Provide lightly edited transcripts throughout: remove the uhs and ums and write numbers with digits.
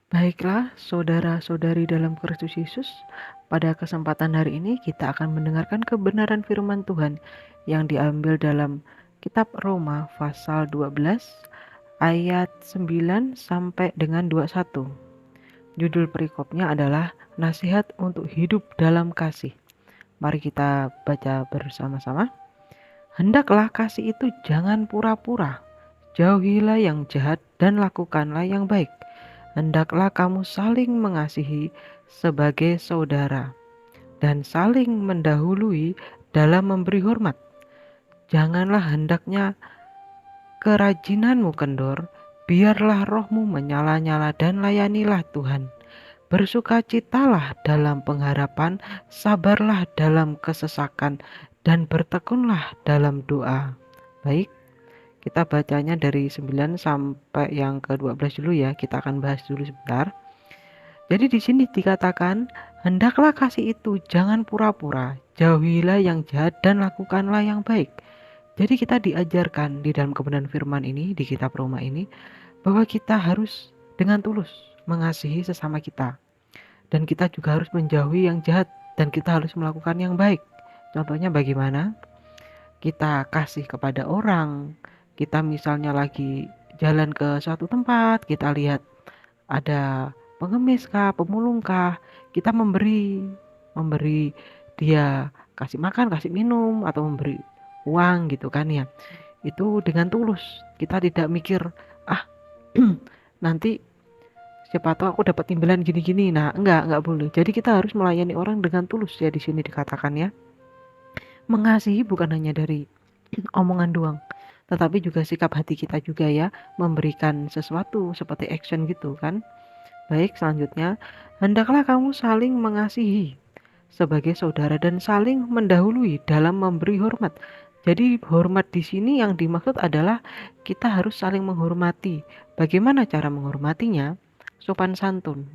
Baiklah, saudara-saudari dalam Kristus Yesus, pada kesempatan hari ini kita akan mendengarkan kebenaran firman Tuhan yang diambil dalam kitab Roma pasal 12 ayat 9 sampai dengan 21. Judul perikopnya adalah Nasihat untuk Hidup dalam Kasih. Mari kita baca bersama-sama. Hendaklah kasih itu jangan pura-pura, jauhilah yang jahat dan lakukanlah yang baik. Hendaklah kamu saling mengasihi sebagai saudara dan saling mendahului dalam memberi hormat. Janganlah hendaknya kerajinanmu kendor, biarlah rohmu menyala-nyala dan layanilah Tuhan. Bersukacitalah dalam pengharapan, sabarlah dalam kesesakan, dan bertekunlah dalam doa. Baik, kita bacanya dari 9 sampai yang ke-12 dulu ya. Kita akan bahas dulu sebentar. Jadi di sini dikatakan, hendaklah kasih itu jangan pura-pura, jauhilah yang jahat dan lakukanlah yang baik. Jadi kita diajarkan di dalam kebenaran firman ini, di kitab Roma ini, bahwa kita harus dengan tulus mengasihi sesama kita. Dan kita juga harus menjauhi yang jahat, dan kita harus melakukan yang baik. Contohnya bagaimana? Kita kasih kepada orang, kita misalnya lagi jalan ke suatu tempat, kita lihat ada pengemis kah, pemulung kah, kita memberi dia, kasih makan, kasih minum, atau memberi uang gitu kan ya. Itu dengan tulus. Kita tidak mikir, ah nanti siapa tahu aku dapat imbalan gini-gini. Nah, enggak boleh. Jadi kita harus melayani orang dengan tulus ya, di sini dikatakan ya. Mengasihi bukan hanya dari omongan doang, tetapi juga sikap hati kita juga ya, memberikan sesuatu seperti action gitu kan. Baik, selanjutnya, hendaklah kamu saling mengasihi sebagai saudara dan saling mendahului dalam memberi hormat. Jadi hormat di sini yang dimaksud adalah kita harus saling menghormati. Bagaimana cara menghormatinya? Sopan santun.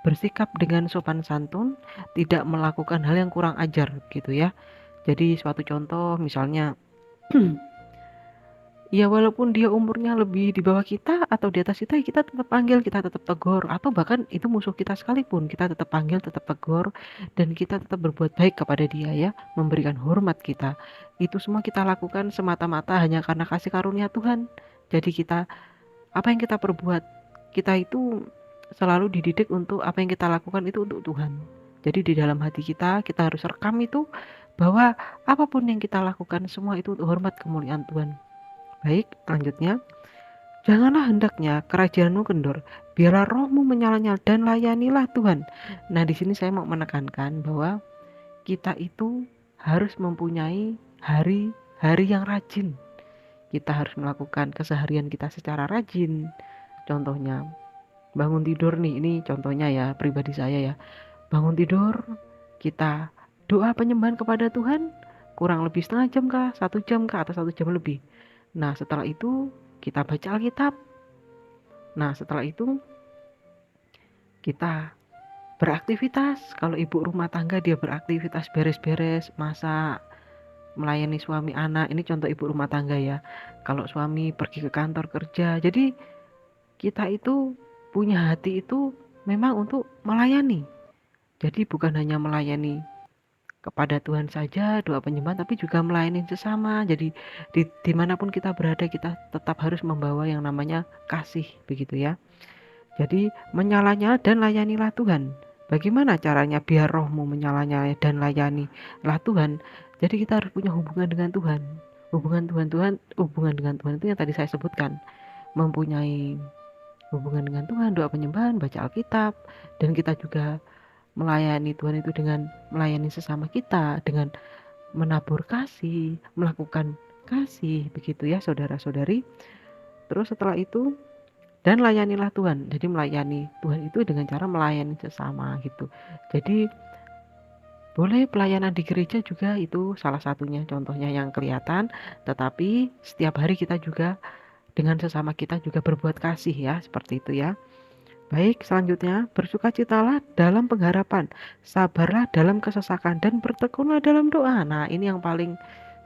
Bersikap dengan sopan santun, tidak melakukan hal yang kurang ajar gitu ya. Jadi suatu contoh misalnya ya walaupun dia umurnya lebih di bawah kita atau di atas kita tetap panggil, kita tetap tegur, atau bahkan itu musuh kita sekalipun, kita tetap panggil, tetap tegur, dan kita tetap berbuat baik kepada dia ya, memberikan hormat kita. Itu semua kita lakukan semata-mata hanya karena kasih karunia Tuhan. Jadi kita, apa yang kita perbuat, kita itu selalu dididik untuk apa yang kita lakukan itu untuk Tuhan. Jadi di dalam hati kita harus rekam itu bahwa apapun yang kita lakukan semua itu untuk hormat kemuliaan Tuhan. Baik, selanjutnya. Janganlah hendaknya kerajaanmu kendor, biarlah rohmu menyala-nyala dan layanilah Tuhan. Nah, di sini saya mau menekankan bahwa kita itu harus mempunyai hari-hari yang rajin. Kita harus melakukan keseharian kita secara rajin. Contohnya, bangun tidur nih, ini contohnya ya, pribadi saya ya. Bangun tidur, kita doa penyembahan kepada Tuhan, kurang lebih setengah jam kah, 1 jam kah, atau 1 jam lebih. Nah, setelah itu kita baca Alkitab. Nah, setelah itu kita beraktivitas. Kalau ibu rumah tangga dia beraktivitas beres-beres, masak, melayani suami anak. Ini contoh ibu rumah tangga ya. Kalau suami pergi ke kantor kerja. Jadi kita itu punya hati itu memang untuk melayani. Jadi bukan hanya melayani kepada Tuhan saja doa penyembahan, tapi juga melayani sesama. Jadi dimanapun kita berada kita tetap harus membawa yang namanya kasih begitu ya. Jadi menyalanya dan layanilah Tuhan. Bagaimana caranya biar rohmu menyalanya dan layanilah Tuhan? Jadi kita harus punya hubungan dengan Tuhan. Hubungan dengan Tuhan itu yang tadi saya sebutkan. Mempunyai hubungan dengan Tuhan, doa penyembahan, baca Alkitab, dan kita juga melayani Tuhan itu dengan melayani sesama kita, dengan menabur kasih, melakukan kasih, begitu ya saudara-saudari. Terus setelah itu, dan layanilah Tuhan. Jadi melayani Tuhan itu dengan cara melayani sesama gitu. Jadi boleh pelayanan di gereja juga itu salah satunya, contohnya yang kelihatan. Tetapi setiap hari kita juga dengan sesama kita juga berbuat kasih ya, seperti itu ya. Baik, selanjutnya, bersukacitalah dalam pengharapan, sabarlah dalam kesesakan, dan bertekunlah dalam doa. Nah, ini yang paling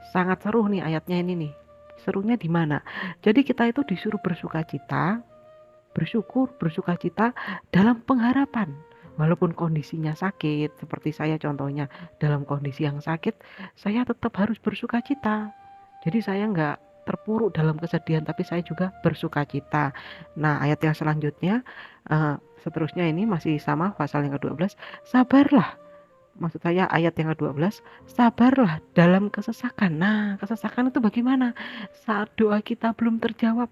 sangat seru nih ayatnya ini nih. Serunya di mana? Jadi kita itu disuruh bersukacita, bersyukur, bersukacita dalam pengharapan. Walaupun kondisinya sakit, seperti saya contohnya, dalam kondisi yang sakit, saya tetap harus bersukacita. Jadi saya nggak terpuruk dalam kesedihan, tapi saya juga bersukacita. Nah, ayat yang selanjutnya, seterusnya ini masih sama, pasal yang ke-12, sabarlah. Maksud saya ayat yang ke-12, sabarlah dalam kesesakan. Nah, kesesakan itu bagaimana? Saat doa kita belum terjawab,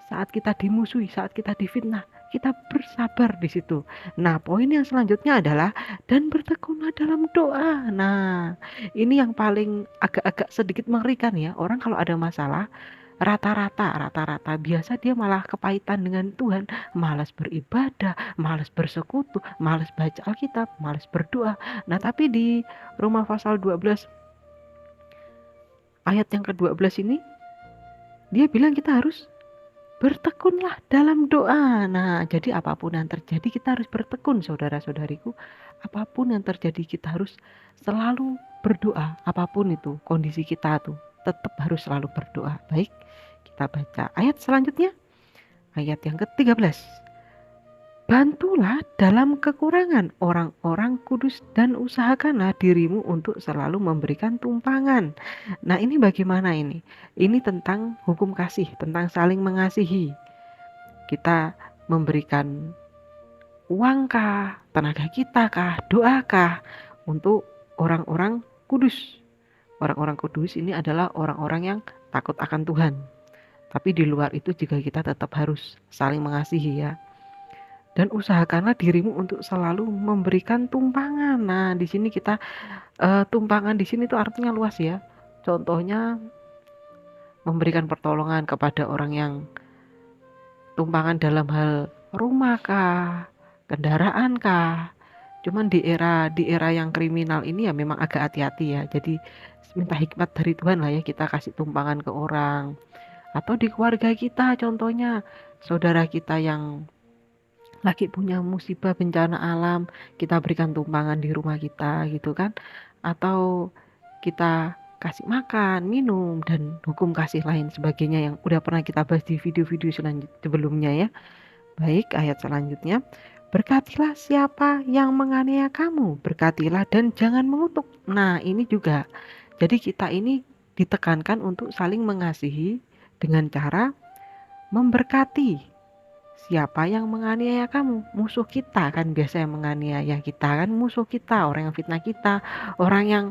saat kita dimusuhi, saat kita difitnah, kita bersabar di situ. Nah, poin yang selanjutnya adalah dan bertekunlah dalam doa. Nah, ini yang paling agak-agak sedikit mengerikan ya. Orang kalau ada masalah, rata-rata biasa dia malah kepahitan dengan Tuhan, malas beribadah, malas bersekutu, malas baca Alkitab, malas berdoa. Nah, tapi di Roma pasal 12 ayat yang ke-12 ini dia bilang kita harus bertekunlah dalam doa. Nah, jadi apapun yang terjadi kita harus bertekun, saudara-saudariku. Apapun yang terjadi kita harus selalu berdoa. Apapun itu kondisi kita tuh, tetap harus selalu berdoa. Baik, kita baca ayat selanjutnya. Ayat yang ke-13. Bantulah dalam kekurangan orang-orang kudus dan usahakanlah dirimu untuk selalu memberikan tumpangan. Nah, ini bagaimana ini? Ini tentang hukum kasih, tentang saling mengasihi. Kita memberikan uangkah, tenaga kita kah, doakah untuk orang-orang kudus. Orang-orang kudus ini adalah orang-orang yang takut akan Tuhan. Tapi di luar itu juga kita tetap harus saling mengasihi ya. Dan usahakanlah dirimu untuk selalu memberikan tumpangan. Nah, di sini kita tumpangan di sini tuh artinya luas ya. Contohnya memberikan pertolongan kepada orang yang tumpangan dalam hal rumah kah, kendaraan kah. Cuman di era yang kriminal ini ya memang agak hati-hati ya. Jadi minta hikmat dari Tuhan lah ya, kita kasih tumpangan ke orang. Atau di keluarga kita contohnya, saudara kita yang lagi punya musibah bencana alam, kita berikan tumpangan di rumah kita gitu kan. Atau kita kasih makan, minum, dan hukum kasih lain sebagainya yang udah pernah kita bahas di video-video sebelumnya ya. Baik, ayat selanjutnya. Berkatilah siapa yang menganiaya kamu, berkatilah dan jangan mengutuk. Nah, ini juga. Jadi kita ini ditekankan untuk saling mengasihi dengan cara memberkati. Siapa yang menganiaya kamu? Musuh kita kan biasa yang menganiaya kita kan, musuh kita, orang yang fitnah kita, orang yang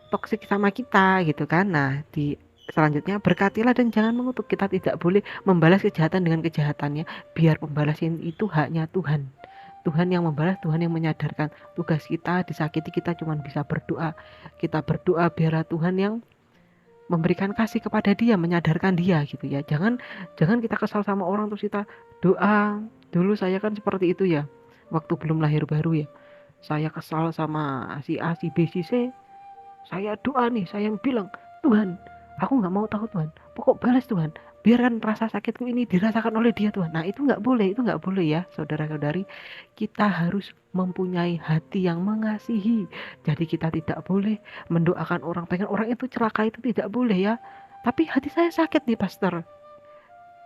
toksik sama kita gitu kan. Nah, di selanjutnya berkatilah dan jangan mengutuk. Kita tidak boleh membalas kejahatan dengan kejahatannya. Biar pembalasan itu haknya Tuhan. Tuhan yang membalas, Tuhan yang menyadarkan. Tugas kita disakiti kita cuma bisa berdoa. Kita berdoa biarlah Tuhan yang memberikan kasih kepada dia, menyadarkan dia gitu ya. Jangan kita kesal sama orang terus kita doa. Dulu saya kan seperti itu ya, waktu belum lahir baru ya. Saya kesal sama si A, si B, si C. Saya doa nih, saya bilang, Tuhan, aku nggak mau tahu Tuhan. Pokok balas Tuhan. Biarkan rasa sakitku ini dirasakan oleh dia Tuhan. Nah, itu nggak boleh ya, saudara-saudari. Kita harus mempunyai hati yang mengasihi. Jadi kita tidak boleh mendoakan orang, pengen orang itu celaka, itu tidak boleh ya. Tapi hati saya sakit nih, Pastor.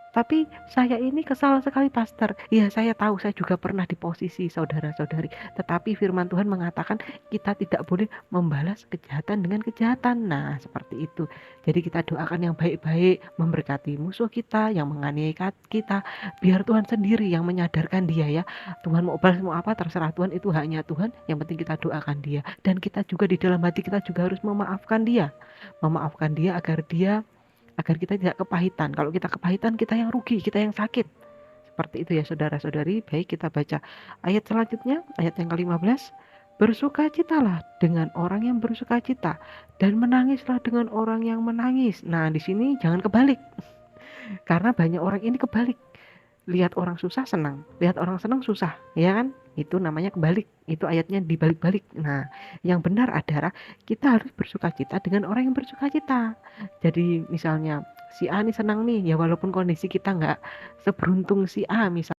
Tapi saya ini kesal sekali, Pastor. Ya, saya tahu, saya juga pernah di posisi saudara-saudari. Tetapi firman Tuhan mengatakan kita tidak boleh membalas kejahatan dengan kejahatan. Nah, seperti itu. Jadi kita doakan yang baik-baik, memberkati musuh kita, yang menganiaya kita. Biar Tuhan sendiri yang menyadarkan dia ya. Tuhan mau balas mau apa, terserah Tuhan, itu haknya Tuhan. Yang penting kita doakan dia. Dan kita juga di dalam hati kita juga harus memaafkan dia. Memaafkan dia agar kita tidak kepahitan. Kalau kita kepahitan, kita yang rugi, kita yang sakit. Seperti itu ya saudara-saudari. Baik, kita baca ayat selanjutnya, ayat yang ke-15. Bersukacitalah dengan orang yang bersukacita dan menangislah dengan orang yang menangis. Nah, di sini jangan kebalik. Karena banyak orang ini kebalik. Lihat orang susah senang, lihat orang senang susah, ya kan? Itu namanya kebalik. Itu ayatnya dibalik-balik. Nah, yang benar adalah kita harus bersukacita dengan orang yang bersukacita. Jadi misalnya si A nih senang nih, ya walaupun kondisi kita nggak seberuntung si A misalnya.